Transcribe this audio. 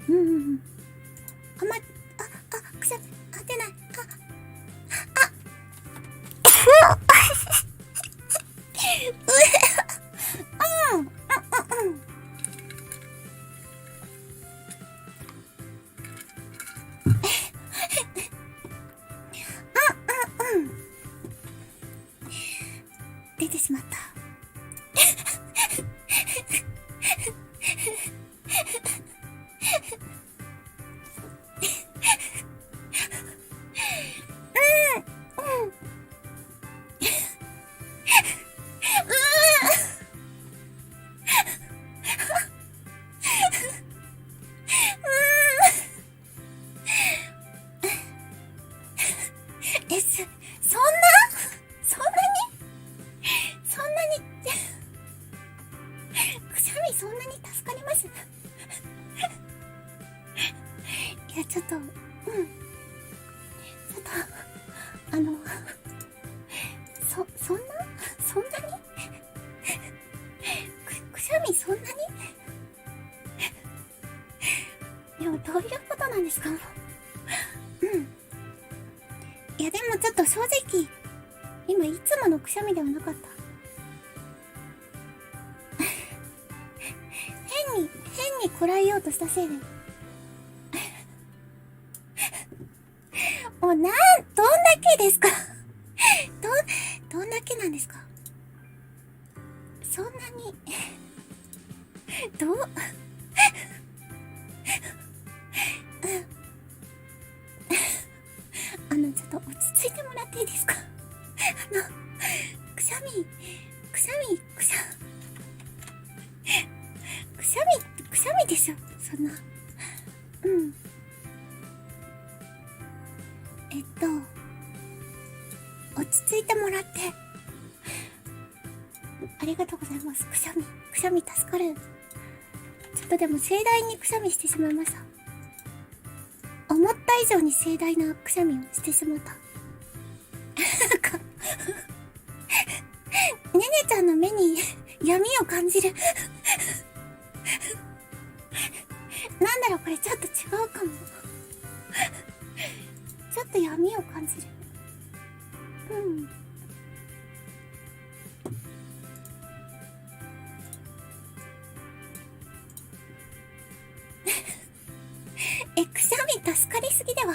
うんうんうん。くしゃみ、出ない。うん。出てしまった。そんなそんなそんなにくしゃみそんなに助かります？いや、ちょっと、そんなにくしゃみそんなにいや、どういうことなんですか？もう。いや、でもちょっと正直、今いつものくしゃみではなかった。変にこらえようとしたせいで。もうどんだけですか？どんだけなんですか？そんなに、ちょっと落ち着いてもらっていいですか？くしゃみでしょ、そんな。落ち着いてもらって。ありがとうございます。くしゃみ助かる。ちょっとでも盛大にくしゃみしてしまいました。思った以上に盛大なくしゃみをしてしまった。なんか、ねねちゃんの目に闇を感じる。なんだろう、これちょっと違うかも。ちょっと闇を感じる。くしゃみ助かりすぎでは。